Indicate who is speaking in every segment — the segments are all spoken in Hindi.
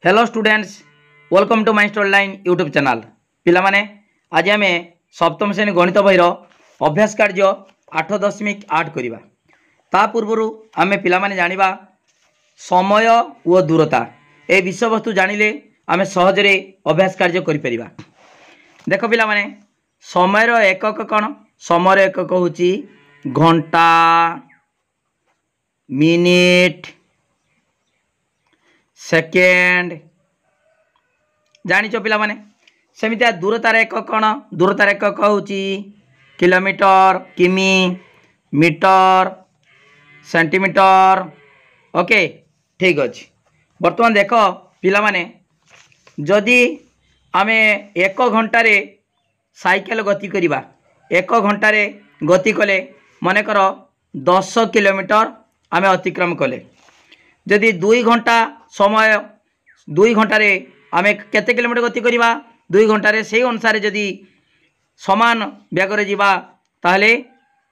Speaker 1: Hello students, welcome to my study YouTube channel. पिला माने आज आम सप्तम श्रेणी गणित बहीर अभ्यास कार्य 8.8 करवा। ता पूर्वर आम पिला माने जानिबा समय और दूरता। ए विषय वस्तु जानिले आम सहजरे अभ्यास कार्य करि परिबा। देख पिला माने समयर एकक कौन? समयर एकक होची घंटा, मिनिट, सेकेंड। जानिच पिला माने सेमितिया दूरतार एकक कौन? दूरतार एकक होची किलोमीटर, किमी, मीटर, सेंटीमीटर। ओके, ठीक अच्छे। बर्तमान देख पिला माने जदि आमे एक घंटारे साइकेल गति करिबा, एक घंटारे गति कले मनेकर 10 किलोमीटर आमे अतिक्रम कले। जदि 2 घंटा समय 2 घंटारे आमे केते किलोमीटर गति करिबा? 2 घंटारे से अनुसार जदि समान बेगरे जिबा ताहले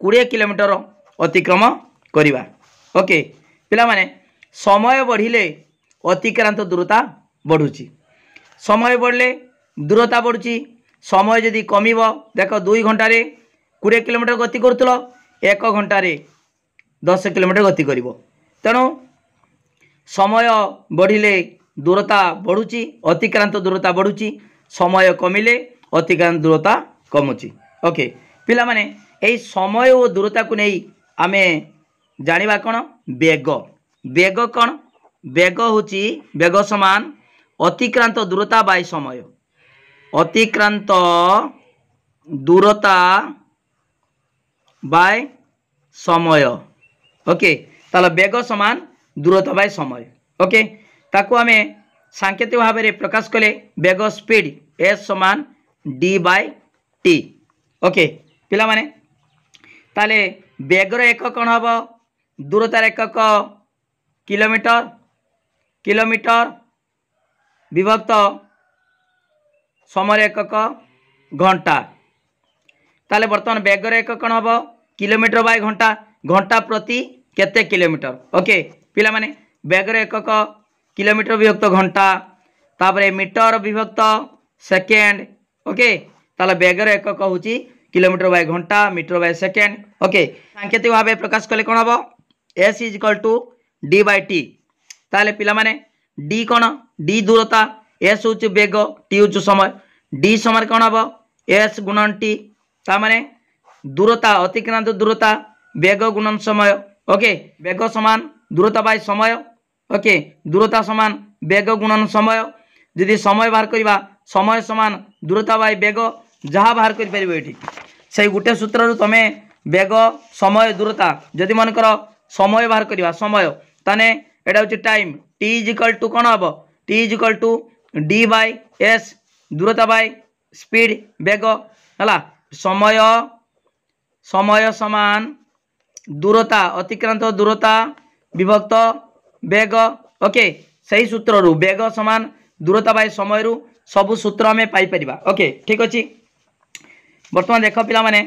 Speaker 1: 20 किलोमीटर अतिक्रम करिबा। ओके पिला माने समय बढ़िले अतिक्रांत दूरता बढ़ुची, समय बढ़ले दूरता बढ़ुची। समय जदि कमिब, देख 2 घंटारे 20 किलोमीटर गति करुतलो, 1 घंटारे 10 किलोमीटर गति करिवो। तेणु समय बढ़िले दूरता बढ़ुची, अतिक्रांत दूरता बढ़ुची। समय कमिले अतिक्रांत दूरता कमुची। ओके पिला माने एई समय और दूरता को नहीं आमे जानिबा कोन? बेग। बेग कोन? बेग होची बेग समान अतिक्रांत दूरता बाय समय। अतिक्रांत दूरता बाय समय। ओके ताला बेग समान दूरता बाय समय। ओके ताकू आमे सांकेतिक भाव में प्रकाश कले बेग स्पीड एस समान डी बाय टी। ओके पिला माने ताले बेगर एकक कौन हम? दूरतार एकक किलोमीटर, किलोमीटर विभक्त समय एकक घंटा। ताले बर्तमान बेगर एकक कौन हम? किलोमीटर बाय घंटा, घंटा प्रति केते किलोमीटर। ओके पिला माने बेगर एकक किलोमीटर विभक्त घंटा, तापरे मीटर विभक्त सेकेंड। ओके ताले बेगर एकक होची किलोमीटर बाय घंटा, मीटर बाय सेकेंड। ओके सांकेतिक भाव प्रकाश कले कौन हम? S is equal to D by T. ताले पिला माने डी कौन? डी दूरता, एस होची बेग, टी होची समय। डी समान कौन हम? एस गुणन टी। ता माने दूरता अतिक्रांत दूरता बेग गुणन समय। ओके बेग समान दूरता बाय समय। ओके दूरता समान बेग गुणन समय। यदि समय बाहर करवा समय समान दूरता बाय बेग, जहाँ बाहर कर परिबो एठी से गुटे सूत्र तमे बेग समय दूरता जदि मन कर समय बाहर करवा समय ताने एटा होची time. T is equal to कौन हम? T is equal to D by s दूरता बाय स्पीड बेग हला। समय समय समान दूरता अतिक्रांत दूरता विभक्त बेग। ओके सही सूत्र रु बेग समान दूरता बाय समय रु सबु सूत्र हमें पाई परिबा। ओके ठीक अछि। बर्तमान देख पिला माने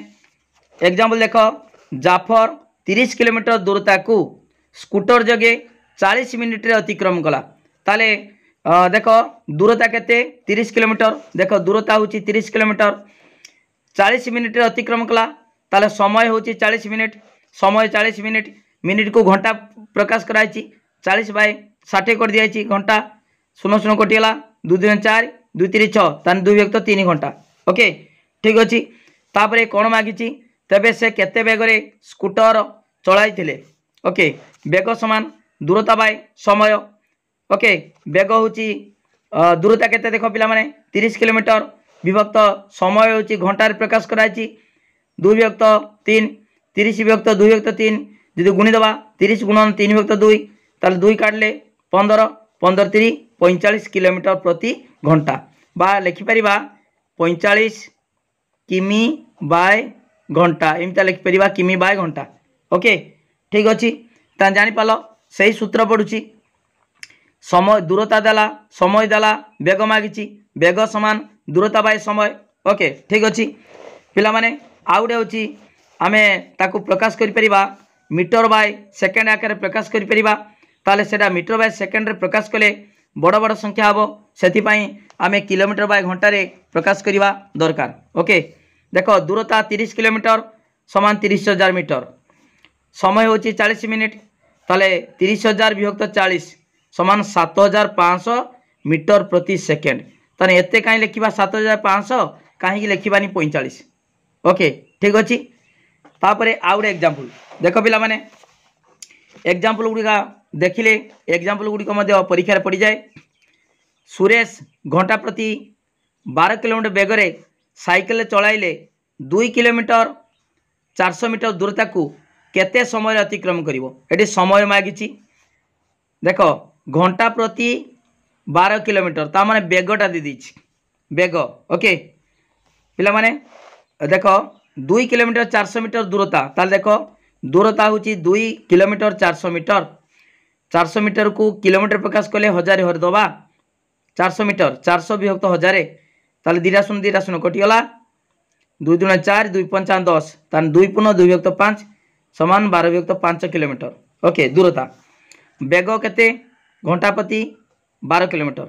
Speaker 1: एग्जांपल देख जाफर 30 किलोमीटर दूरता को स्कूटर जगे 40 मिनिट रे अतिक्रम कला। ताले देख दूरता केते? 30 किलोमीटर। देख दूरता होची 30 किलोमीटर, 40 मिनिट रे अतिक्रम कला। ताले समय होची 40 मिनिट, समय 40 मिनिट, मिनिट को घंटा प्रकाश कराई 40 बाय 60 कर दिया घंटा। 0 0 कटिगला, 2 2 4, 2 3 6 तान 2 व्यक्त 3 घंटा। ओके ठीक अच्छी। तापरे कौन मागिची? तेबे से केते बेगरे स्कूटर चलाई थिले। ओके बेग समान दूरता बाय समय। ओके बेग होची दूरता केते? देखो पिला माने 30 किलोमीटर विभक्त समय होची घंटार प्रकाश कराई 2 व्यक्त 3, 30 विभक्त 2 व्यक्त 3 यदि गुणी दबा 30 गुणन 3 व्यक्त 2 ताले 2 काटले 15, 15 3 45 किलोमीटर प्रति घंटा। बा लिखिपर 45 किमी बाय घंटा, एमता लिखिपर किमी बाय घंटा। ओके ठीक अच्छी। जानी पाल सही सूत्र पड़ुची समय दूरता देला, समय देला, बेग मागिची बेग समान दूरता बाय समय। ओके ठीक अच्छी। पिला माने आउ गोटे होची आमे ताकू प्रकाश करि परिबा मीटर बाय सेकेंड आकार प्रकाश करि परिबा। ताले सेटा मीटर बाय सेकेंड रे प्रकाश कले बड़ बड़ संख्या हम से आम किलोमीटर बाय घंटा प्रकाश करवा दरकार। ओके देख दूरता 30 किलोमीटर समान 30,000 मीटर, समय हूँ 40 मिनिट, ताले 30,000 विभक्त 40 समान 7,500 मीटर प्रति सेकेंड। ताने एते कहीं लिखा 7,500 कहीं लिखानी 45। ओके ठीक अच्छे। तापर आउ गोटे एग्जांपल देख पिला माने एग्जांपल गुड़िका देखिले एग्जांपल गुड़िक परीक्षा पड़ जाए। सुरेश घंटा प्रति 12 किलोमीटर बेगर साइकेल चलाइले 2 किलोमीटर 400 मीटर दूरता को केते समय अतिक्रम करिवो। एटी समय मागिछि देख घंटा प्रति 12 किलोमीटर ता माने बेगटा दे दीछि बेग। ओके पिला माने देख 2 किलोमीटर 400 मीटर दूरता ताल देख दूरता होची 2 किलोमीटर 400 मीटर। 400 मीटर को किलोमीटर प्रकाश कले 1000 हर दबा 400 मीटर 400 विभक्त 1000 ताले दीटा शून्य कटिगला 2 दूना 4 2 5 10 तान 2 पुनः 2 विभक्त 5 समान 12 विभक्त 5 किलोमीटर। ओके दूरता बेग केते घंटा प्रति 12 किलोमीटर।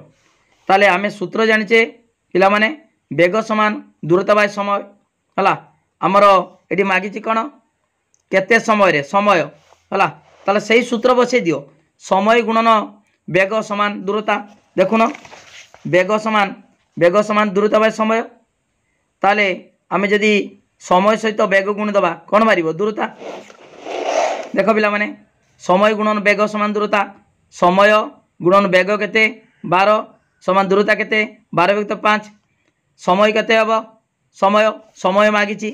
Speaker 1: ताले आमे सूत्र जानिचे पिला माने बेग समान दूरता बाय समय हला हमर एटी मागिची कोन केते समय रे समय हला ताले सही सूत्र बसे दियो समय गुणन बेग समान दूरता। देखुन बेग समान दूरता बाय समय ताले आमे जदि समय सहित बेग गुण दबा कौन मारिबो दूरता। देख पिला माने समय गुणन बेग समान दूरता समय गुणन बेग केते 12 समान दूरता केते 12 विभक्त 5 समय केते हबो समय मागिची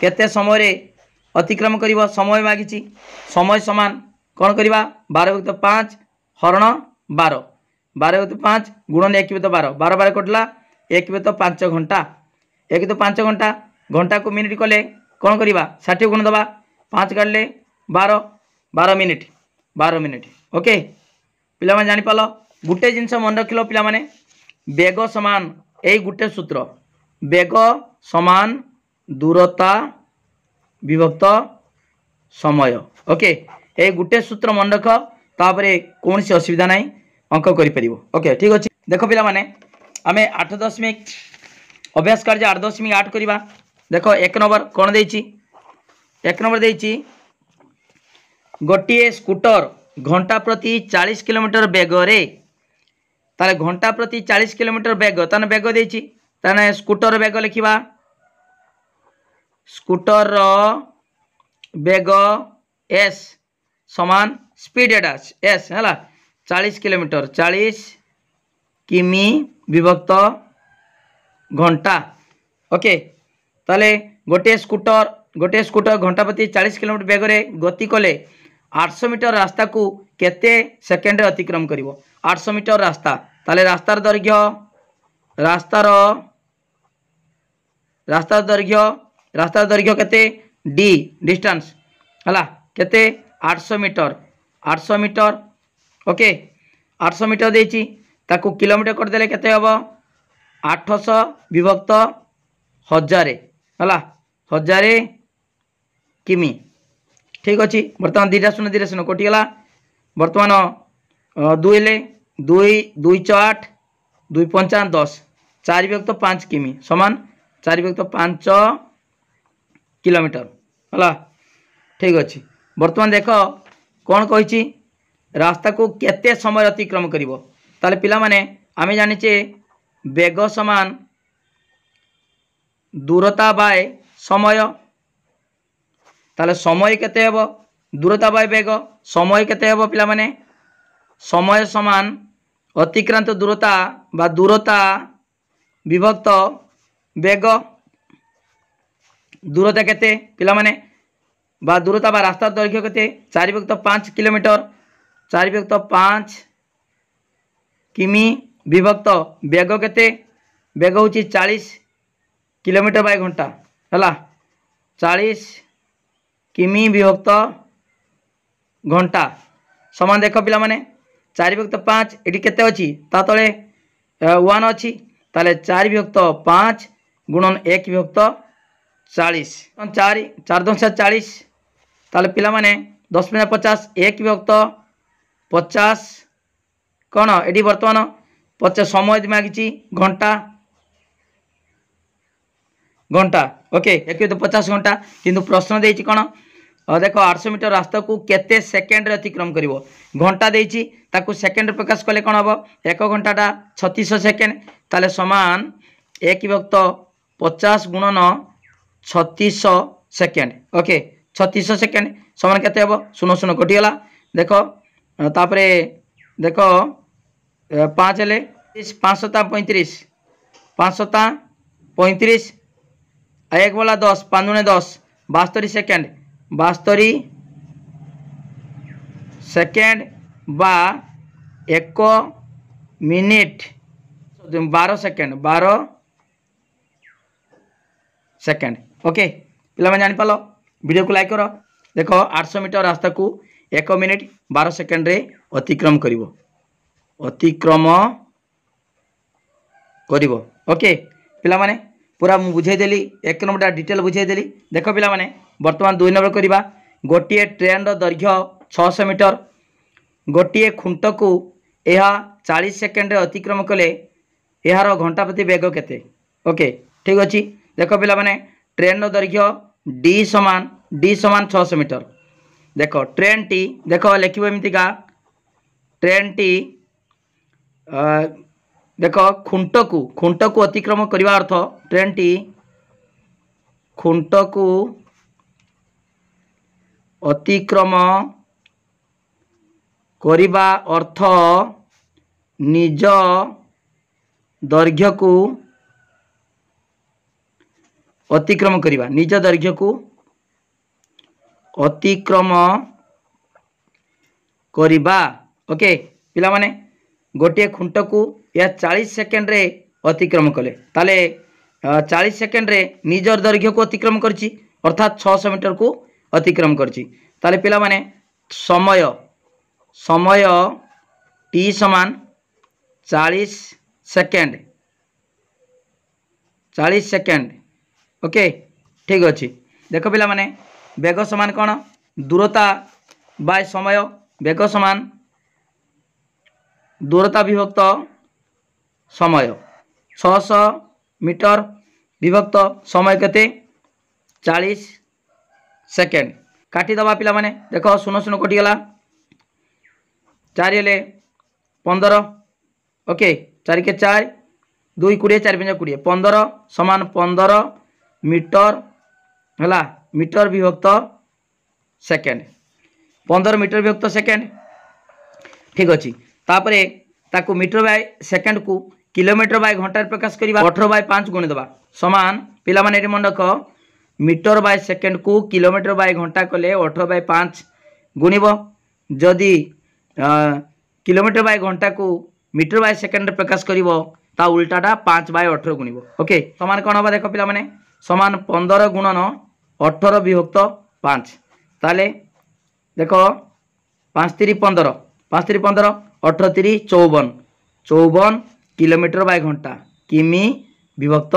Speaker 1: केते समय रे अतिक्रम करिवो समय मागिची समय समान कौन करिबा 12 विभक्त 5 हरण 12 12 विभक्त 5 गुणन 1 विभक्त 12 12 12 कटला 1 विभक्त 5 घंटा 1 तो 5 घंटा घंटा को मिनिट कले कौन करवा 60 गुण दबा 5 काटले 12 मिनिट। ओके पिला माने जानि पालो गुटे जिनस मन रखिलो पिला माने बेग समान ए गुटे सूत्र बेग समान दूरता विभक्त समय। ओके ए गुटे सूत्र मन रख तापरे कौन सी असुविधा नहीं अंक करि परिबो। ओके ठीक अछि। देखो पिला माने आमे 8.8 अभ्यास कार्य 8.8 करवा। देख 1 नंबर कौन देछि 1 नंबर देछि गोटे स्कूटर घंटा प्रति 40 किलोमीटर बेगरे ताले घंटा प्रति 40 किलोमीटर बेग ताने बेग देछि ताने स्कूटर बेग लिखिबा स्कूटर बेग एस समान स्पीड एटा एस हला 40 किलोमीटर 40 किमी विभक्त घंटा। ओके ताले गोटे स्कूटर घंटा प्रति 40 किलोमीटर बेगरे गति कले 800 मीटर रास्ता को केते सेकेंड अतिक्रम करिवो 800 मीटर रास्ता ताले रास्तार दैर्घ्य केते डी डिस्टेंस हला केते 800 मीटर। ओके 800 मीटर देछि ताकू किलोमीटर कर देले केते हबो 800 विभक्त 1000 हला 1000 किमी। ठीक अच्छे बर्तमान 2 शून्य कटिगला बर्तमान 2 ले 2 2 8 2 5 10 4 विभक्त 5 किमी समान 4 विभक्त 5 किलोमीटर हला। ठीक अच्छे बर्तमान देख कौन कही रास्ता को केते समय अतिक्रम करिवो ताले पिला माने आमे जानिचे बेग समान दूरता बाय समय ताले समय केते हेबो दूरता बाय बेग समय केते हेबो पिला माने समय समान अतिक्रांत दूरता बा दूरता विभक्त बेग दूरता केते पिला माने बा दूरता बा रास्ता दैर्घ्य केते 4 विभक्त 5 किलोमीटर 4 विभक्त 5 किमी विभक्त बेग केते बेग होची 40 किलोमीटर बाय घंटा हला 40 किमी विभक्त घंटा समान देख पिला माने 4 विभक्त 5 एटी केते अछि ता तळे 1 अछि ताले 4 विभक्त 5 गुणन 1 विभक्त 40 4 4 10 40 ताले पिला माने 10 50 1 विभक्त 50 कौन एटी वर्तमान पचास समय मागिची घंटा घंटा ओके एक 50 घंटा किंतु प्रश्न देछि कोन देख 800 मीटर रास्ता को केते सेकेंड रे अतिक्रम करिवो घंटा देछि ताकू सेकेंड प्रकाश कले कोन हबो 1 घंटाटा 3600 सेकेंड ताले समान 1 विभक्त 50 गुणन 3600 सेकेंड ओके 3600 सेकेंड समान केते हबो सुनो सुनो कटि गला देखो तापरे देखो 5 हेले 535 535 एक बोला 10 5 दुने 10 72 सेकेंड 72 सेकेंड बा 1 मिनिट 12 सेकेंड 12 सेकेंड ओके पिला जानी पाल वीडियो को लाइक करो देखो 800 मीटर रास्ता को 1 मिनिट 12 सेकेंड रे अतिक्रम करिवो अतिक्रम करिवो ओके पिला माने पूरा मुझे बुझेदेली 1 नंबर डिटेल बुझेदेली देख पिला माने वर्तमान 2 नंबर करवा गोटे ट्रेन दैर्घ्य 600 मीटर गोटे खुंट को यह 40 सेकेंड अतिक्रम कले यार घंटा प्रति वेग केते ओके ठीक अच्छे देख पिला माने ट्रेन दैर्घ्य डी समान 600 मीटर देख ट्रेन टी देख लिखो एमतीका ट्रेन टी देख खुंट को अतिक्रम करने अर्थ ट्रेन टी खुंट को अतिक्रम करने अर्थ निज दैर्घ्य को अतिक्रम करवा निज दैर्घ्य को अतिक्रम करवा ओके पिला माने गोटे खुंट को या 40 सेकेंड रे अतिक्रम कले ताले 40 सेकेंड रे निजर दैर्घ्य को अतिक्रम करछि अर्थात 600 मीटर को अतिक्रम करछि ताले पिला माने समय समय टी समान 40 सेकेंड ओके ठीक अच्छे देख पिला माने वेग समान कौन दूरता बाय समय वेग समान दूरता विभक्त समय 600 मीटर विभक्त समय केते 40 सेकेंड काटिदबा पिला माने देखो सुनो सुनो कटिगला 4 हेले 15 ओके 4 के 4 2 20 4 5 20 15 समान 15 मीटर हला मीटर विभक्त सेकेंड 15 मीटर विभक्त सेकेंड ठीक अच्छे तापरे ताकू मीटर बाय सेकेंड को किलोमीटर बाय घंटा प्रकाश करवा 18 बाय 5 गुणी दबा समान पिला माने मन रख मीटर बाय सेकेंड को किलोमीटर बाय घंटा कले 18 बाय 5 गुणिब जदि किलोमीटर बाय घंटा को मीटर बाय सेकेंड प्रकाश करिवो ता उल्टाटा 5 बाय 18 गुणिब ओके समान कौन हम देख पिला माने समान 15 गुणन 18 विभक्त 5 ताले देखो 5 3 15 5 3 15 18 3 54 54 किलोमीटर बाय घंटा किमी विभक्त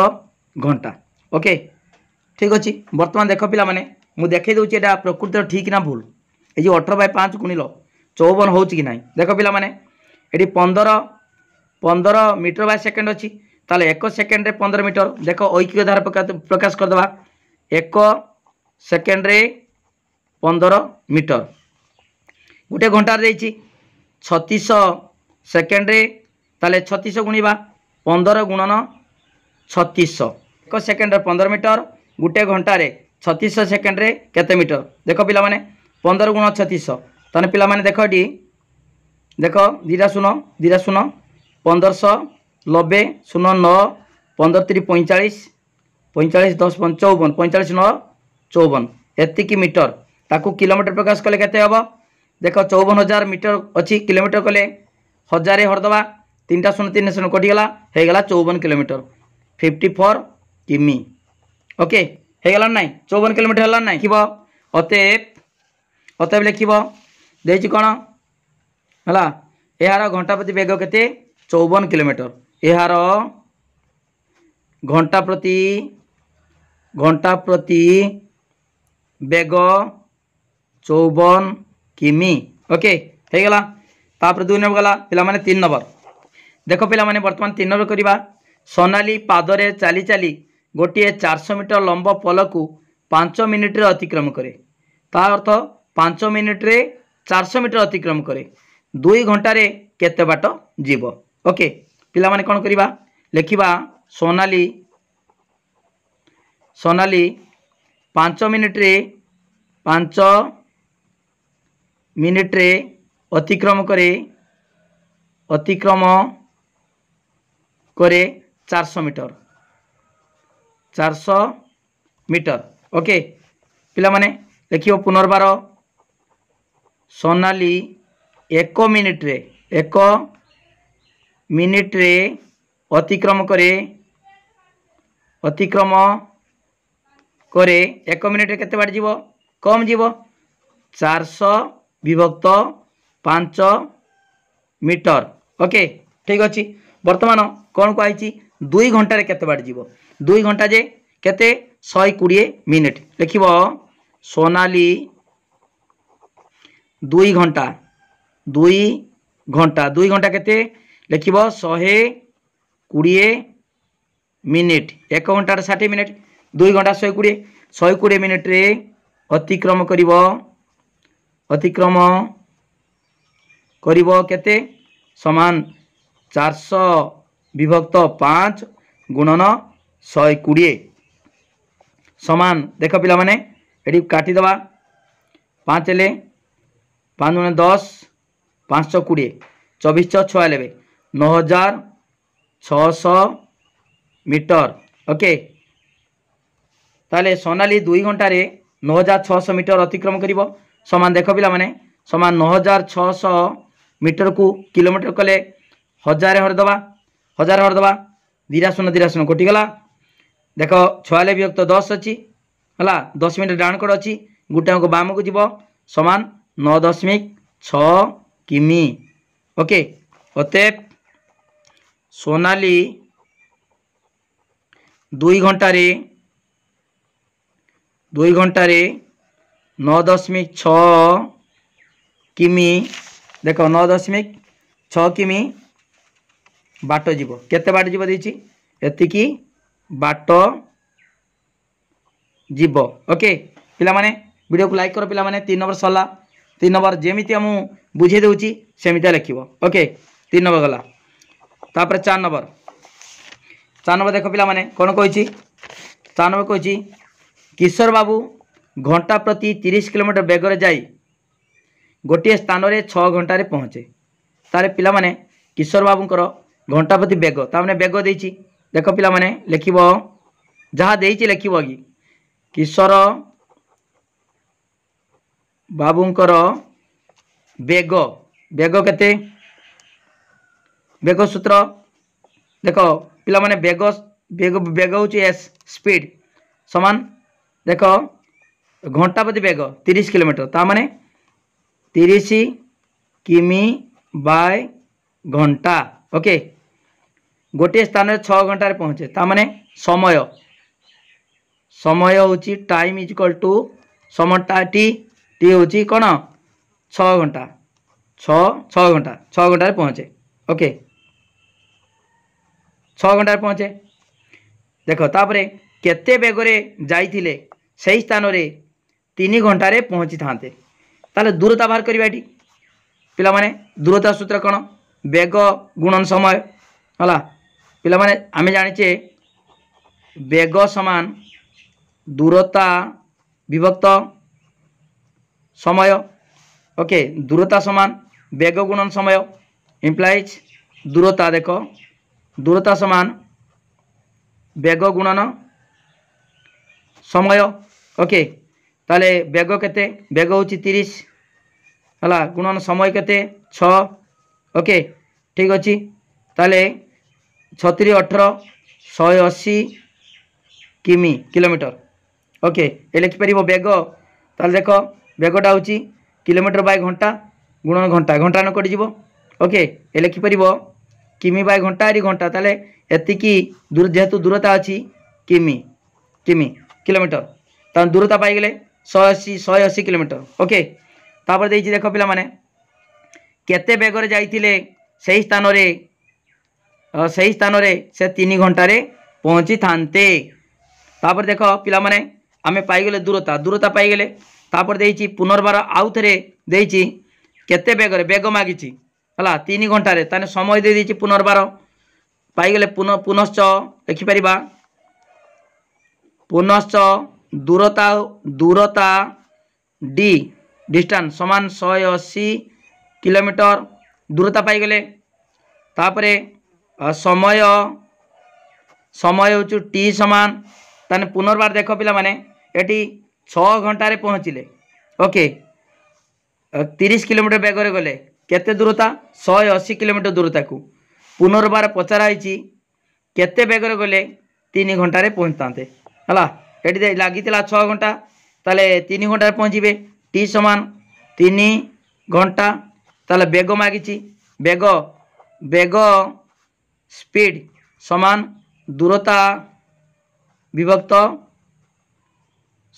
Speaker 1: घंटा ओके ठीक अच्छे बर्तमान देख पिला माने मु देखे दूची एटा प्रकृति ठीक ना भूल ये 18 बाय 5 गुणिल 54 हो कि ना देख पिला माने ये 15 मीटर बाय सेकेंड अच्छी ताले 1 सेकेंड रे 15 मीटर देख ऐक्य धारा प्रकाश करदे 1 सेकेंड रे 15 मीटर गोटे घंटार देछि 3600 सेकेंड रे ताले 3600 गुणिबा 15 गुणन 3600 1 सेकेंड रे 15 मीटर गोटे घंटा रे 3600 सेकेंड रे केते मीटर देख पिला माने 15 गुण 3600 ताने पिला माने देख एटी देख दीटा सुनो 1590 09 15 3 45 45 10 54 45 9 54 एतिकी मीटर ताकू किलोमीटर प्रकाश कले केते हबो देख 54,000 मीटर अच्छी किलोमीटर कले 1000 हरदबा 3 शून्य 3 शून्य कटिगला हो गला 54 किलोमीटर 54 किमी ओके हो गला ना 54 किलोमीटर हला ना लिखब अतएव लिखब देछि कोन हला यार घंटा प्रति वेग केते 54 किलोमीटर यार घंटा प्रति वेग 54 किमी ओके हो गला तापर 2 नंबर गला पिला माने 3 नंबर देख पिला माने वर्तमान 3 नंबर करवा सोनाली पादरे चली चली गोटे 400 मीटर लंब पोल को 5 मिनिट रे अतिक्रम करे ता अर्थ 5 मिनिट रे 400 मीटर अतिक्रम करे 2 घंटा रे केते बाट जीव। ओके पिला माने कोन करवा लिखिबा सोनाली 5 मिनिट रे अतिक्रम करे 400 मीटर। ओके पिला माने लिखियो पुनर्बार सोनाली 1 मिनिट रे अतिक्रम करे 1 मिनिट रे केते बाट जीव कम जीव 400 विभक्त 5 मीटर। ओके ठीक अच्छी बर्तमान कौन कही 2 घंटा रे केते बाट जीव 2 घंटा जे केते 120 मिनिट लिखिब सोनाली 2 घंटा केते लिखिब 120 मिनिट 1 घंटा 60 मिनिट 2 घंटा 120 मिनिट रे अतिक्रम करिब केते समान 400 विभक्त 5 गुणन 120 समान देख पिला माने एडी काटी दबा 5 ले 5 गुणे 10 520 24 46 9600 मीटर। ओके ताले सोनाली 2 घंटा रे 9600 मीटर अतिक्रम करिवो समान देख पिला माने समान 9600 मीटर को किलोमीटर कले 1000 हरदबा 10 कटि गला देख 46 विभक्त 10 अच्छी है 10 मिनट डाण कड़ अच्छी गोटे को बाम को जीव समान 9.6 किमी। ओके अतएव सोनाली 2 घंटा रे 9.6 किमी देख 9.6 किमी बाट जीव केते बाट जीव देछि एतिकी बाट जीव। ओके पिला माने वीडियो को लाइक करो पिला माने 3 नंबर सरला 3 नंबर जेमिति हम बुझे देउची सेमिति लिखिबो। ओके 3 नंबर गला तापर 4 नंबर देख पिला माने कोन कहिछि 4 नंबर कहिछि किशोर बाबू घंटा प्रति 30 किलोमीटर बेग रे जाई गोटे स्थान रे 6 घंटा रे पहुँचे तारे पिला माने किशोर बाबूंकर घंटा प्रति बेग तामने बेग देछि देख पिला माने लिखिबो जहाँ देछि लिखिबो कि किशोर बाबूंकर बेग केते बेग सूत्र देख पिला माने बेग होची एस स्पीड समान देख घंटा प्रति बेग 30 किलोमीटर ता माने 30 किमी बाय घंटा। ओके गोटे स्थान रे 6 घंटा रे पहुँचे ता माने समय होची टाइम इज इक्वल टू समय टी होची कौन 6 घंटा 6 घंटा रे पहुँचे। ओके 6 घंटा रे पहुँचे देख तापरे केते बेगरे जाइथिले सही स्थान रे 3 घंटा रे पहुँची थांते ताले दूरता बाहर करिबा एठी पिला माने दूरता सूत्र कौन बेग गुणन समय हला पिला माने आमे जानिचे बेग समान दूरता विभक्त समय। ओके दूरता समान बेग गुणन समय इम्प्लाइज दूरता देख दूरता समान बेग गुणन समय। ओके ताले बेग केते बेग होची 30 हला गुणन समय केते 6। ओके ठीक अच्छी ताले 36 18 180 किमी किलोमीटर। ओके ये लिखिपर बेग ताले देख बेगटा हूँ किलोमीटर बाय घंटा गुणन घंटा घंटा न कटिज। ओके ये लिखिपर किमी बाय घंटा घंटा ताले एतिकी दूर जेहेतु दूरता अच्छी किमी किलोमीटर ता दूरता पाईगले 180 किलोमीटर। ओके तापर देख पिला माने केते बेगर जाइथिले सही स्थान रे सही स्थान रे से 3 घंटे पहुँची थांते। तापर देख पिला माने आमे पाइगले दूरता दूरता पाइगले तापर देइछि पुनर्बार आउ थरे देइछि केते बेग रे बेग मागिछि हला 3 घंटा रे ताने समय दे देइछि पुनर्बार पाइगले पुनश्च लिखि परिबा पुनश्च दूरता दूरता डी डिस्टेंस समान 180 किलोमीटर दूरता पाइगले तापरे समय समय हूँ टी समान ताने पुनर्बार देख पिला माने एटी 6 घंटे पहुँचले ओके 30 किलोमीटर बेगर गले केते दूरता 180 किलोमीटर दूरता को पुनर्बार पचराई केते बेगर गले 3 घंटे पहुँचते है ये लगी 6 घंटा ताले 3 घंटे पहुँचे टी समान 3 घंटा ताले बेग मागिची बेग बेग स्पीड समान दूरता विभक्त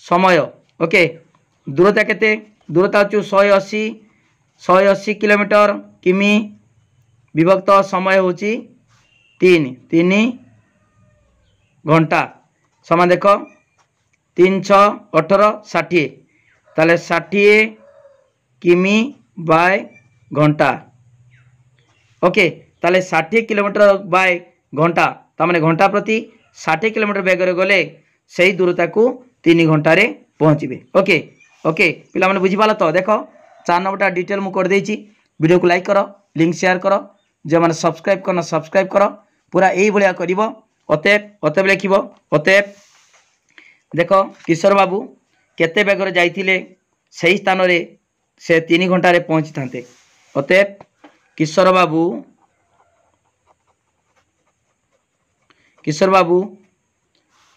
Speaker 1: समय ओके दूरता केते दूरता हूँ 180 किलोमीटर किमी विभक्त समय हूँ 3 घंटा समान देख 3 6 18 60 ताले 60 किमी बाय घंटा ओके ताले 60 किलोमीटर बाय घंटा तामाने घंटा प्रति 60 किलोमीटर बेगर गले सही दूरता को 3 घंटे पहुँचे ओके ओके पिला माने बुझी पाला तो देख 4 नंबरटा डिटेल मु कर देइछि वीडियो को लाइक करो लिंक शेयर करो जो मैंने सब्सक्राइब करना सब्सक्राइब करो पूरा यही भाया कर अतएब अतएब लिख अतएब देख किशोर बाबू केते बेगर जाइथिले सही स्थान रे से 3 घंटे पहुँची थांते अतएब किशोर बाबू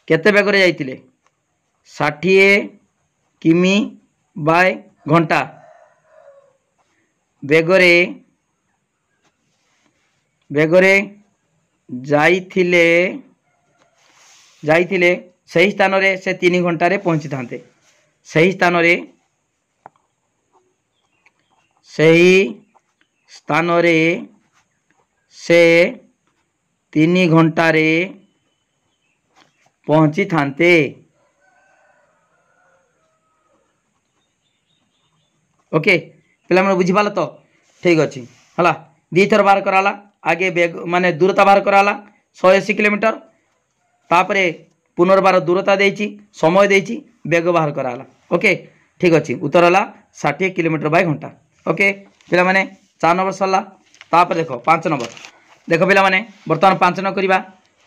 Speaker 1: केते बेगर जाइथिले 60 किमी बाय घंटा बेगरे बेगरे जाइथिले सही स्थान रे से 3 घंटे पहुँची थांते सही स्थान रे से 3 घंटे पहुँची थांते ओके पिला मन बुझी पाल तो ठीक अच्छी है दी थर बाहर कराला आगे बेग माने दूरता बाहर कराला 180 किलोमीटर तापरे पुनर्बार दूरता देइछि समय देइछि बेग बाहर कराला ओके ठीक अच्छी उत्तर है 60 किलोमीटर बाय घंटा ओके पिला माने 4 नंबर सरला तापर देखो 5 नंबर देख पिला माने वर्तमान 5 नंबर करबा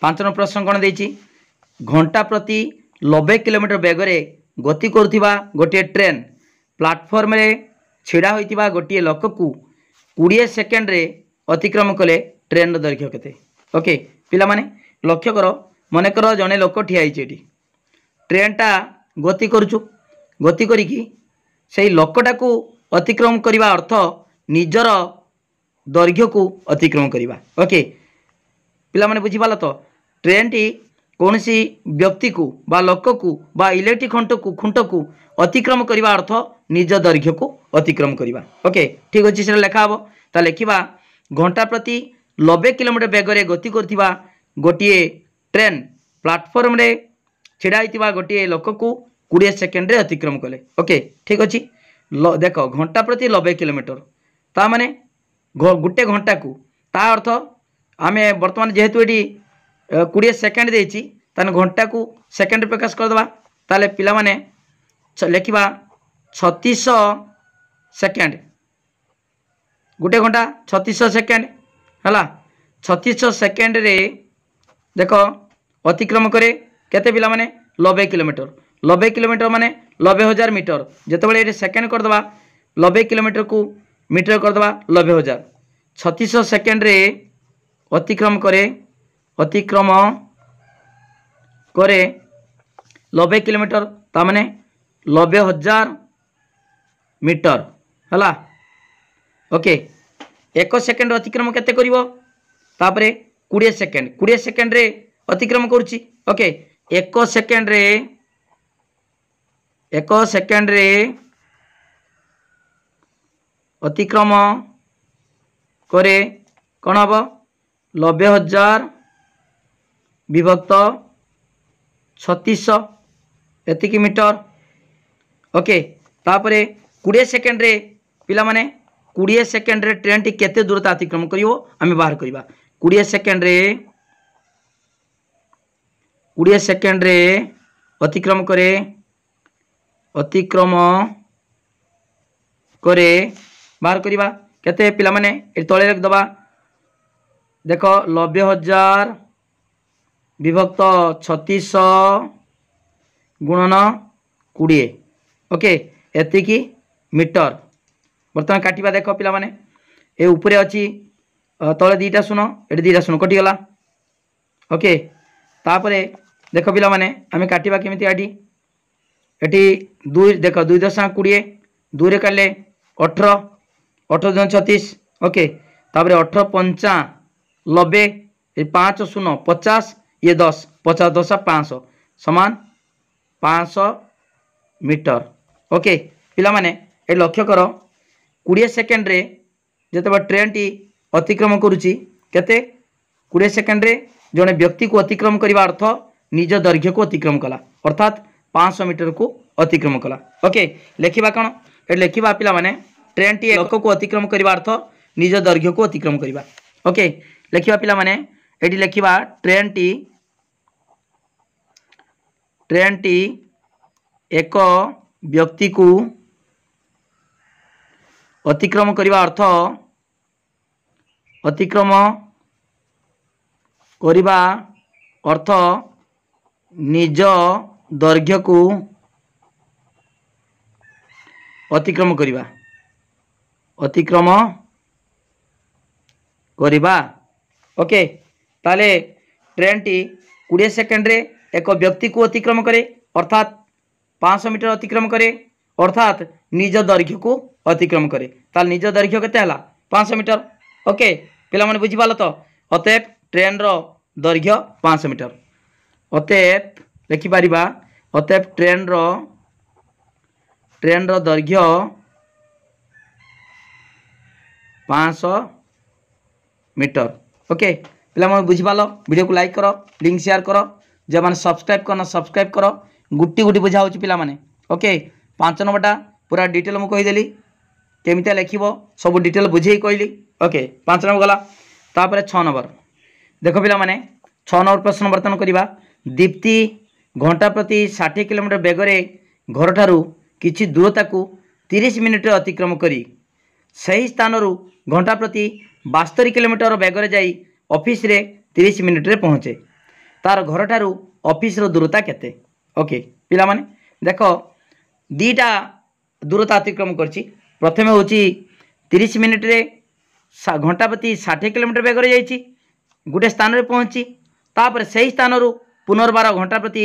Speaker 1: 5 नंबर प्रश्न कोन देइछि घंटा प्रति 90 किलोमीटर बेगरे गति करुथिबा गोटे ट्रेन प्लाटफॉर्म रे छिड़ा होइतिबा गोटे लोक को 20 सेकेंड रे अतिक्रम कले ट्रेन दैर्घ्य केते ओके पिला माने लक्ष्य करो मन कर जने लोक ठिया होइछि ट्रेनटा गति करुचु गति करिकी से लोकटा को अतिक्रम करने अर्थ निजर दैर्घ्य को अतिक्रम करवा ओके पिला माने बुझीपाल तो ट्रेन टी कौन सी व्यक्ति को बा लोक को बा इलेक्ट्रिक खुंट को अतिक्रम करने अर्थ निज दैर्घ्य को अतिक्रम करवा ओके ठीक अच्छे से लिखा हम तो लिखा घंटा प्रति 90 किलोमीटर बेगर गति करथिबा गोटे ट्रेन प्लाटफॉर्म रे छिड़ा होइतिबा गोटे लोक को 20 सेकेंड रे अतिक्रम कले ओके ठीक अच्छे देख घंटा प्रति 90 किलोमीटर ता माने गोटे घंटा को ता अर्थ आमे वर्तमान जेहेतु ये 20 सेकेंड देइछि ताने घंटा को सेकेंड प्रकाश करदबा ताले पिला माने लिखा 3600 सेकेंड गोटे घंटा 3600 सेकेंड है 3600 सेकेंड रे देख अतिक्रम करे केते पिला माने 90 किलोमीटर माने 90,000 मीटर जितेबाला ये सेकेंड करदबा 90 किलोमीटर को मीटर करदबा 90,000 3600 सेकेंड रे अतिक्रम करे 90 किलोमीटर ता माने 90,000 मीटर है ओके 1 सेकेंड अतिक्रम केते करिवो तापरे 20 सेकेंड रे अतिक्रम करुची ओके 1 सेकेंड रे अतिक्रम करे कौन हम 90,000 विभक्त 3600 एतिकी मीटर। ओके तापर 20 सेकेंड रे पिला माने 20 सेकेंड रे ट्रेन टी केते दूरता अतिक्रम करिवो आमे बाहर करिबा। 20 सेकेंड रे अतिक्रम करे बाहर करिबा केते पिला माने ए तळे रख दबा। देखो 90,000 विभक्त 3600 गुणन 20 ओके एतिकी मीटर। बर्तमान काटिबा देखो पिला माने ए ऊपर अछि तळे दीटा शून्य एटी दीटा शून्य कटि गला। ओके तापरे देखो पिला माने आमे काटिबा केमिति आडी एटी 2 देखो 2 दशा 20 2 रे काले 18 18 दूनी 36 ओके तापरे 18 पंचा 90 ए 5 शून्य 50 ये 10 50 10 500 समान 500 मीटर। ओके पिला माने ए लक्ष्य करो 20 सेकेंड रे जतबा ट्रेन टी अतिक्रम करूची केते 20 सेकेंड रे जने व्यक्ति को अतिक्रम करबा अर्थ निज दैर्घ्य को अतिक्रम कला अर्थात 500 मीटर को अतिक्रम कला। ओके लेखिबा कोन ए लेखिबा पिला माने ट्रेन टी लोक को अतिक्रम करबा अर्थ निज दैर्घ्य को अतिक्रम करबा। ओके लेखिबा पिला माने एडी लेखिबा ट्रेन टी एक व्यक्ति को अतिक्रम करबा अर्थ निज दैर्घ्य को अतिक्रम करिबा। ओके ताले ट्रेन टी 20 सेकेंड रे एक व्यक्ति को अतिक्रम करे अर्थात 500 मीटर अतिक्रम करे अर्थात निज दैर्घ्य को अतिक्रम करे ताल निज दैर्घ्य केते हला 500 मीटर। ओके पिला माने बुझी पालो तो अतएव ट्रेन रो दैर्घ्य 500 मीटर। अतएव लिखि पारिबा अतएव ट्रेन रो दैर्घ्य 500 मीटर। ओके पिला माने बुझी पालो वीडियो को लाइक करो लिंक शेयर करो जे माने सब्सक्राइब करना सब्सक्राइब करो गुट्टी गुट्टी बुझा होची पिला माने। ओके 5 नंबरटा पूरा डिटेल मु कहि देली केमिता लिखिबो सब डिटेल बुझेई कहली। ओके 5 नंबर गला तापर 6 नंबर देखो पिला माने 6 नंबर प्रश्न बर्तन करिबा। दीप्ति घंटा प्रति 60 किलोमीटर बेगरे घर ठारू किछि दूरता को 30 मिनिट अतिक्रम करी सही स्थान रु घंटा प्रति 72 किलोमीटर बेगरे जाई ऑफिस रे 30 मिनिट रे पहुँचे तार घर ठारू ऑफिस रो दूरता केते। ओके पिला माने देखो दीटा दूरता अतिक्रम करछि प्रथमे होची 30 मिनिट रे घंटा प्रति 60 किलोमीटर बेगरे जाइछि गुटे स्थान रे पहुँची तापर सही स्थान रु पुनर्बार घंटा प्रति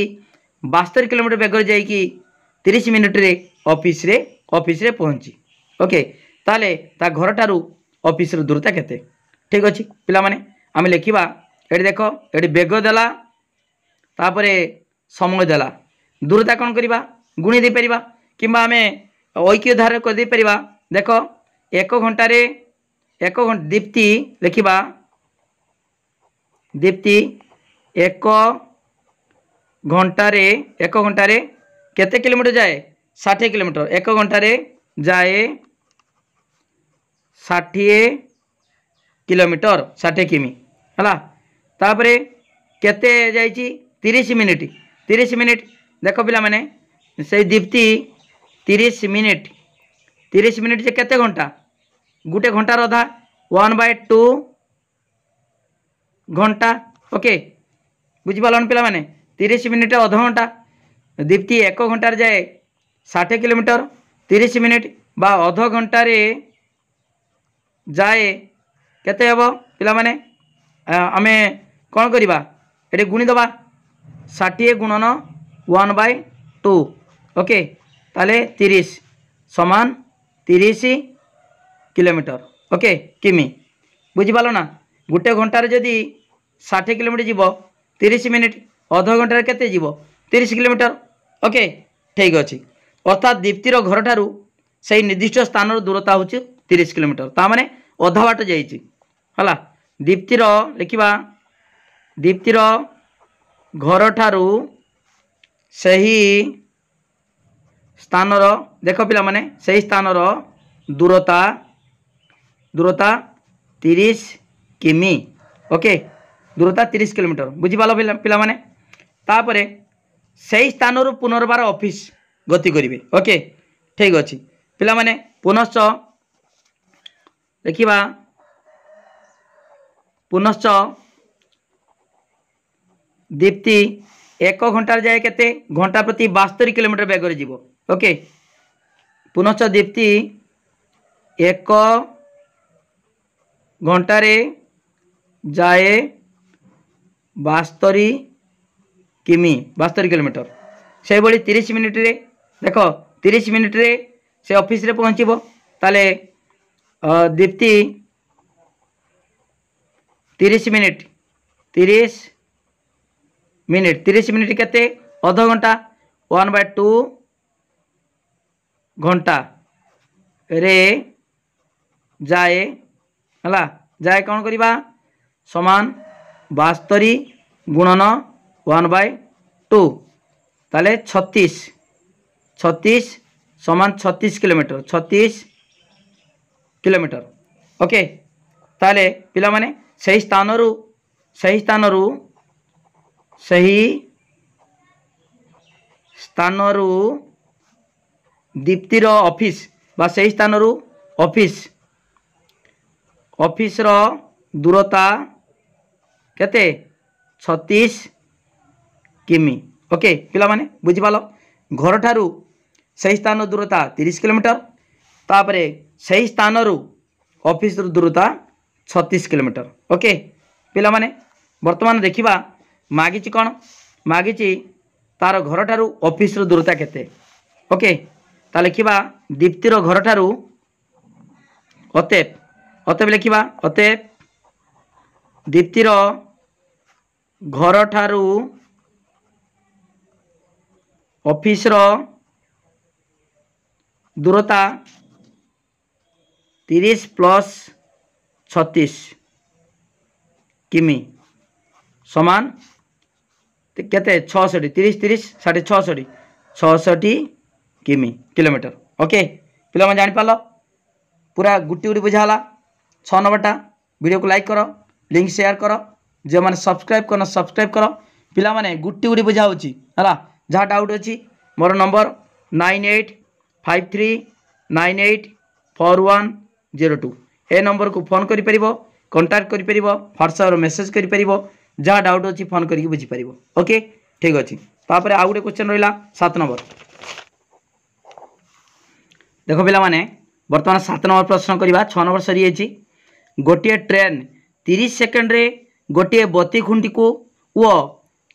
Speaker 1: 72 किलोमीटर बेगरे जाइकी 30 मिनिट रे ऑफिस रे पहुँची। ओके ताले ता घर ठारू ऑफिस रो दूरता केते ठीक अछि पिला माने आमे लेखिबा एडी देखो एडी बेग देला तापरे समय देला दूरता कोन करिबा गुणी दे परिबा किबा आमे ऐक्य धार कर दे परिबा। देखो 1 घंटा रे 1 घंटा दीप्ति लेखिबा दीप्ति 1 घंटा रे केते किलोमीटर जाए 60 किलोमीटर 1 घंटा रे जाए 60 किलोमीटर 60 किमी हला तापरे केते जाइछि 30 मिनिट देखो पिला माने से दीप्ति 30 मिनिट जे केते घंटा गुटे घंटार अधा 1/2 घंटा। ओके बुझी पालन पिला माने 30 मिनिट अधा घंटा दीप्ति 1 घंटा रे जाए 60 किलोमीटर 30 मिनिट बा अधा घंटा रे जाए केते हेबो पिला माने आमे कोन करिबा एटे गुणी दबा 60 गुणन 1/2 ओके ताले 30 समान 30 किलोमीटर। ओके किमी बुझी पालो ना गुटे घंटा रे जदी 60 किलोमीटर जीवो 30 मिनिट अधा घंटा रे केते जीवो 30 किलोमीटर। ओके ठीक अछि अर्थात दीप्तिर घर ठारू सही निर्दिष्ट स्थान दूरता होची 30 किलोमीटर ता माने अधा बाट जाइछि हला दीप्तिर लिखा दीप्तिर घर ठारू सही स्थानर देख पिला माने सही स्थानर दूरता दूरता 30 किमी। ओके दूरता 30 किलोमीटर बुझीपाल पिला माने। तापरे सही स्थान पुनर्बार ऑफिस गति करेंगे। ओके ठीक अच्छे पिला माने पुनश्च देखा पुनश्च दीप्ति 1 घंटार जाए केते घंटा प्रति 72 किलोमीटर बेगर जीव। ओके पुनश्च दीप्ति 1 घंटारे जाए 72 किमी 72 किलोमीटर से भाई 30 मिनिट रे देख 30 मिनिट रे से ऑफिस रे पहुँचब ताले दीप्ति 30 मिनिट 30 मिनिट केते अध घंटा 1/2 घंटा रे जाए हला जाए कौन करिबा समान 72 गुणन 1/2 ताले 36 समान 36 किलोमीटर 36 किलोमीटर। ओके ताले पिला माने सही स्थानरू दीप्तिर ऑफिस बा सही स्थानरू ऑफिस रो दूरता केते 36 किमी। ओके पिला माने बुझिपाल घर ठारू सही स्थान दूरता 30 किलोमीटर तापरे सही स्थानरू ऑफिस दूरता 36 किलोमीटर। ओके पिला माने वर्तमान देखिबा मागिची कौन मागिची तार घर ठारू ऑफिस दूरता केते। ओके ता लिखिबा दीप्तिर घर ठारू अतेब लिखिबा अतेब दीप्तिर घर ठारू ऑफिस दूरता 30 प्लस 36 किमी समान केते 66 30 66 किमी किलोमीटर। ओके पिला जानी पाल पूरा गुटी गुटी बुझाला 6 नंबरटा वीडियो को लाइक करो लिंक शेयर करो जो मैंने सब्सक्राइब करना सब्सक्राइब करो पिला माने गुटी गुटी बुझा होची हला जहाँ डाउट अच्छी मोर नंबर 9853984102 ए नंबर को फोन करि परिबो कांटेक्ट करि परिबो व्हाट्सएप रो मेसेज करि परिबो जहाँ डाउट अच्छी फोन करके बुझी परिबो। ओके ठीक अच्छे तापर आउ गोटे क्वेश्चन रहा 7 नंबर देखो पिला माने वर्तमान 7 नंबर प्रश्न करवा 6 नंबर सरी जाइए गोटे ट्रेन 30 सेकेंड रे गोटे बत्ती खुंटी को वो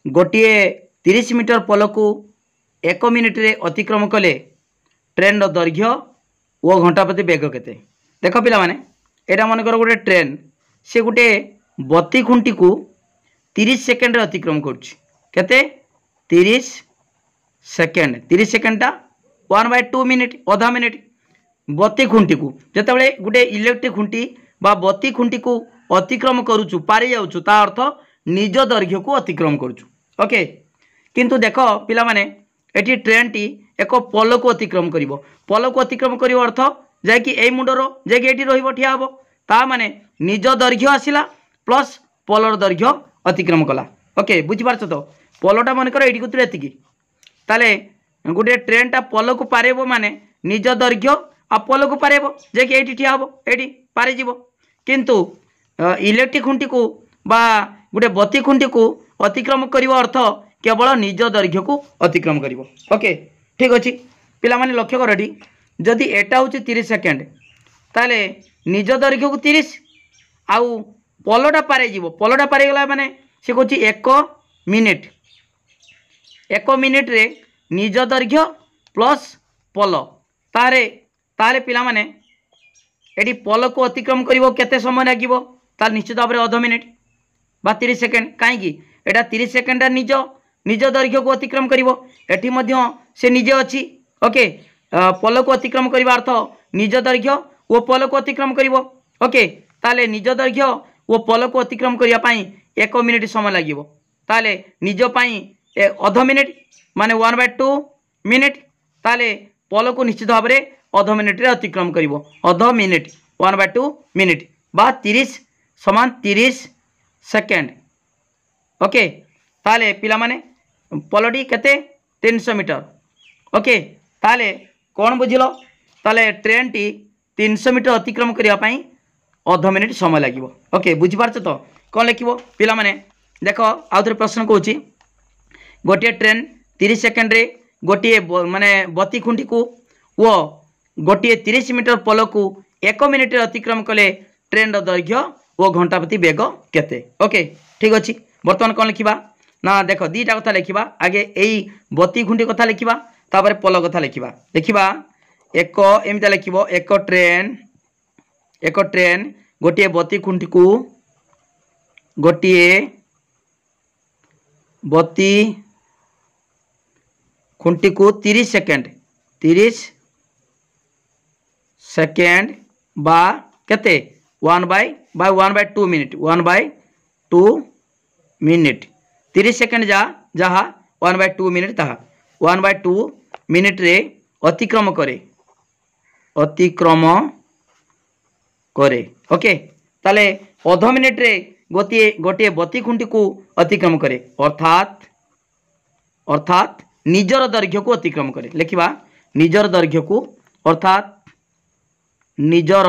Speaker 1: गोटे 30 मीटर पोल को 1 मिनिट रे अतिक्रम कले ट्रेन दैर्घ्य वो घंटा प्रति बेग केते। देख पिला माने एटा मन कर गोटे ट्रेन से गोटे बत्ती खुंटी को 30 सेकेंड रे अतिक्रम करुछि केते 30 सेकेंड टा 1/2 मिनिट आधा मिनिट बत्ती खुंटी को जिते गोटे इलेक्ट्रिक खुंटी बा बत्ती खुंटी को अतिक्रम करुचु पारि जाउचु ता अर्थ निज दैर्घ्य को अतिक्रम करुचु। ओके किंतु देख पिला माने एटी ट्रेन टी एक पोल को अतिक्रम करिवो पोल को अतिक्रम करिवो अर्थ जाय कि एई मुंडर जाय कि एटी रहिबो ठिया हबो ता माने निज दैर्घ्य आसिला प्लस पोलर दैर्घ्य अतिक्रम कला। ओके बुझि पारछ तो पोलटा मन कर एटी को एतिकी ताले गोटे ट्रेन टा पोल को पारेबो माने निज दैर्घ्य आ पोल को पारेबो जे कि एटी ठिया हबो एटी पारि जीवो किंतु इलेक्ट्रिक खुंटी को बा गोटे बत्ती खुंटी को अतिक्रम करिवो अर्थ केवल निज दैर्घ्य को अतिक्रम करिवो। ओके ठीक अच्छे पिला माने लक्ष्य कर जदि एटा हूँ 30 सेकेंड ताले निज दैर्घ्य को 30 आउ पोलटा पारे जीवो पोलटा पारे गला माने से कहूँ 1 मिनिट रे निज दैर्घ्य प्लस पोल तारे पिला माने एटी पोल को अतिक्रम करिवो केते समय लागिवो तार निश्चित भाव में अध मिनिट बा 30 सेकेंड कहीं एटा 30 सेकेंड निज दैर्घ्य को अतिक्रम करिवो एठी मध्य से निजे अच्छी। ओके पोल को अतिक्रम करने अर्थ निज दैर्घ्य वो पोल को अतिक्रम करिवो। ओके ताले निज दैर्घ्य वो पोल को अतिक्रम करने 1 मिनिट समय लगे ताले निजपाई अध मिनिट माने 1/2 मिनिट ताले पोल को निश्चित भाव में अध मिनिट रे अतिक्रम करिवो अध मिनिट 1/2 मिनिट बा 30 समान 30 सेकेंड ओके ताले पिला माने पोलटी केते 300 मीटर ओके ताले कौन बुझिल ताले ट्रेन टी 300 मीटर अतिक्रम करने अध मिनिट समय लगे ओके बुझीपार तो कौन लिख पिला माने देख आउ थे प्रश्न कौची गोटे ट्रेन 30 सेकेंड रे गोटे माने बत्ती खुंटी को वो गोटे 30 मीटर पोल को 1 मिनिट अतिक्रम कले ट्रेन दैर्घ्य वो घंटा प्रति बेग केते ओके ठीक अच्छे बर्तमान कौन लिखा ना देख दीटा कथा लिखा आगे यही बत्ती खुंटी कथा लिखा तापर पोल कथा लिखा लिखा एक एमती लिखा एक ट्रेन गोटे बत्ती खुंटी को गोटे बत्ती खुंटी को 30 सेकेंड बा केते 1/2 मिनिट 1/2 मिनिट 30 सेकेंड जहाँ 1/2 मिनिट ताहा 1/2 मिनिट रे अतिक्रम करे ओके ताले अध मिनिट रे गोटे बत्ती खुंटी को अतिक्रम करे अर्थात निजर दैर्घ्य को अतिक्रम करे लिखा निजर दैर्घ्य को अर्थात निजर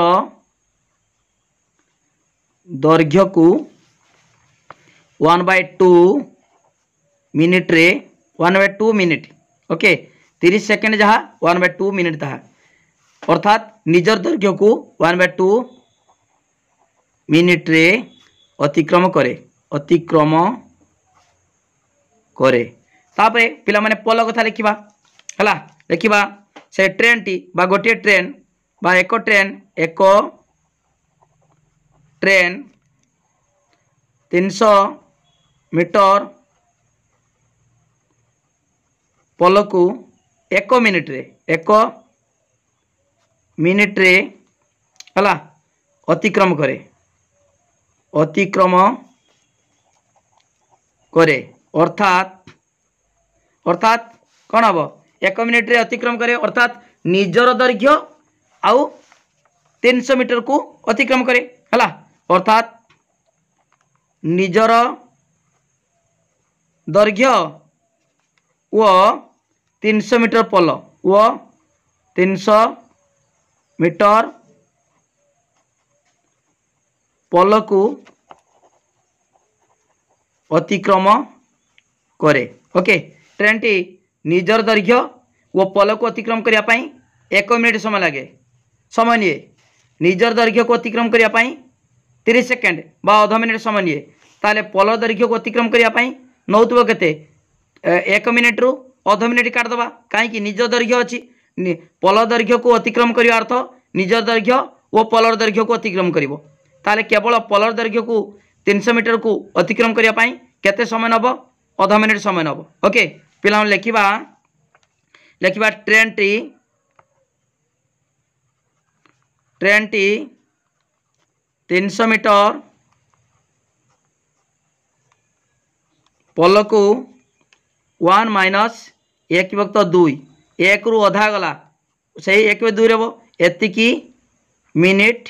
Speaker 1: दैर्घ्य को 1/2 मिनिट रे 1/2 मिनिट ओके 30 सेकेंड जहाँ 1/2 मिनिट ताहा अर्थात निजर दैर्घ्य को 1/2 मिनिट रे अतिक्रम करे तापरे पिला माने पोल कथा लिखा है लिखा से ट्रेन टी बा गोटे ट्रेन बा एक ट्रेन 300 मीटर पोल को 1 मिनिट रे हला अतिक्रम करे अर्थात कौन हम 1 मिनिट रे अतिक्रम करे अर्थात निजर दैर्घ्य आउ 300 मीटर को अतिक्रम करे हला अर्थात निजर दैर्घ्य वो 300 मीटर पोल वो 300 मीटर पोल को अतिक्रम करे ओके ट्रेन टी निजर दैर्घ्य वो पोल को अतिक्रम करने 1 मिनिट समय लगे समय निए निजर दैर्घ्य को अतिक्रम करने 30 सेकेंड बा अध मिनिट समय निए ताले पोल दैर्घ्य को अतिक्रम करने नौतुब केते 1 मिनिट रु अध मिनिट काटदबा कहीं निज दैर्घ्य अच्छी पोल दैर्घ्य को अतिक्रम करने अर्थ निज दैर्घ्य वो पोलर दैर्घ्य को अतिक्रम करिवो ताले केवल पोलर दैर्घ्य को 300 मीटर को अतिक्रम करने केते समय नब अध मिनिट समय नब ओके पिला लिखा ट्रेन टी 300 मीटर पोल को 1 माइनस 1 विभक्त 2 1 रु अधा गला से 1/2 रे एतिकी मिनिट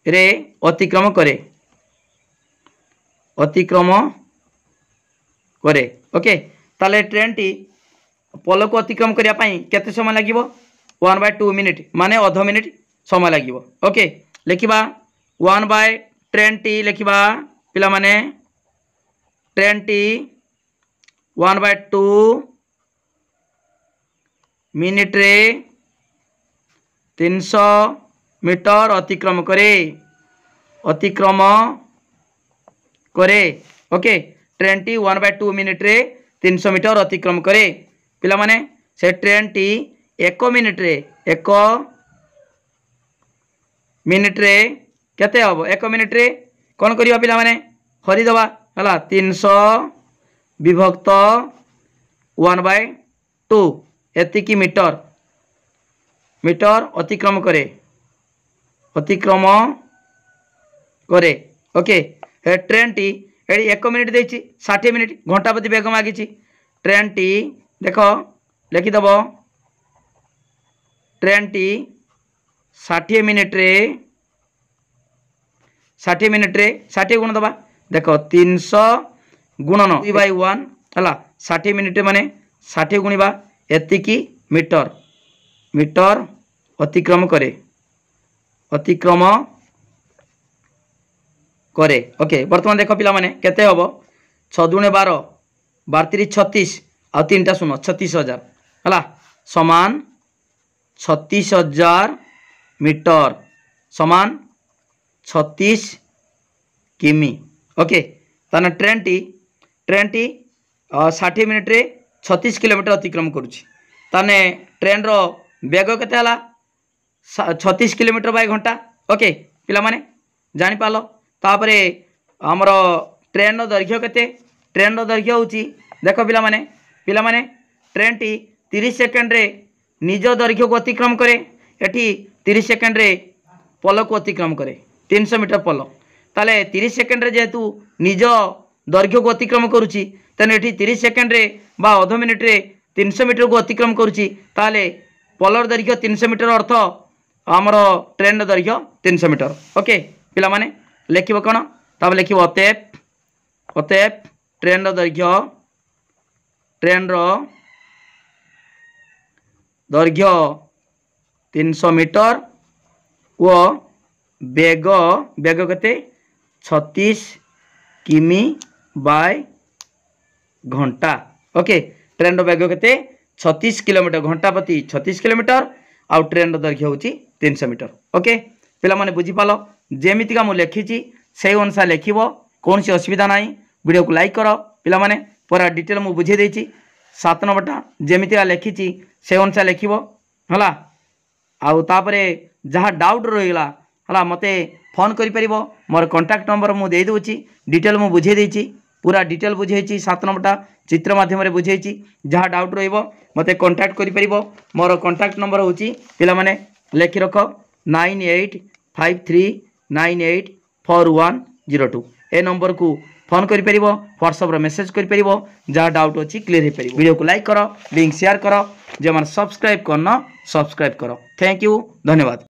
Speaker 1: रे अतिक्रम करे ओके ताले ट्रेन टी पोल को अतिक्रम करने केते समय लगे 1/2 मिनिट माने अध मिनिट समय लगे ओके लिखा 1 ट्रेन टी लिखा पिला माने ट्रेन टी 1/2 मिनिट रे 300 मीटर अतिक्रम करे ओके ट्रेन टी 1/2 मिनिट रे 300 मीटर अतिक्रम करे पिला माने से ट्रेन टी 1 मिनिट रे केते हम 1 मिनिट रे कौन करिया पिला माने हरिदबा हला 300 विभक्त 1/2 एतिकी मीटर अतिक्रम करे। ओके ट्रेन टी ये 1 मिनिट देछि 60 मिनिट घंटा प्रति बेग मागी ट्रेन टी देख लिखिदेव ट्रेन टी 60 मिनिट रे 60 गुण दबा देख 300 गुणन 2/1 है 60 मिनिट माने 60 गुणा एतिकी मीटर मीटर अतिक्रम करे ओके बर्तमान देख पिला माने केते हबो 6 दुणे 12 12 36 आ 3टा 36,000 है समान 36,000 मीटर समान 36 किमी। ओके ताना ट्रेन टी 60 मिनिट रे 36 किलोमीटर अतिक्रम करुछि ताने ट्रेन रो बेग केते हला 36 किलोमीटर बाय घंटा। ओके पिला माने जानि पालो तापरे हमर ट्रेन रो दैर्घ्य केते ट्रेन रो दैर्घ्य होछि देखो पिला माने ट्रेन टी 30 सेकंड रे निज दैर्घ्य को अतिक्रम करे एठी 30 सेकंड रे पल को अतिक्रम करे 300 मीटर पल ताले 30 सेकंड रे जेतु निज दैर्घ्य को अतिक्रम करुछि तने एठी 30 सेकंड रे बा अध मिनिट रे 300 मीटर को अतिक्रम करुछि ताले पलर दैर्घ्य 300 मीटर अर्थ आमर ट्रेन दैर्घ्य 300 मीटर। ओके पिला माने लिखिबो कोन तब लिखिबो अतएव ट्रेन दैर्घ्य दैर्घ्य 300 मीटर व बेग केते 36 किमी बाय घंटा। ओके ट्रेन बेग केते 36 किलोमीटर घंटा प्रति 36 किलोमीटर आउ ट्रेन दैर्घ्य होची 300 मीटर। ओके पिला माने बुझी पालो जेमितिका मु लिखिची से अनुसार लिखिबो कौन सी असुविधा नाही। वीडियो को लाइक करो पिला माने पूरा डिटेल मु बुझे देछि 7 नंबरटा जेमितिका लिखिची से अनुसार लिखिबो हला आउ तापरे जहाँ डाउट रहिला हला मते फोन करि परिबो मोर कांटेक्ट नंबर मु दे दोछि डिटेल मु बुझे देछि पूरा डिटेल बुझेछि 7 नंबरटा चित्र माध्यम रे बुझेछि जहाँ डाउट रहिबो मते कांटेक्ट करि परिबो मोर कांटेक्ट नंबर होछि पिला माने लेखि रखो 9853984102 ए नंबर को फोन करि परिबो व्हाट्सएप रे मेसेज करि परिबो जहाँ डाउट अछि क्लियर हे परिबो। वीडियो को लाइक करो लिंक शेयर करो जे मन सब्सक्राइब करना सब्सक्राइब करो। थैंक यू धन्यवाद।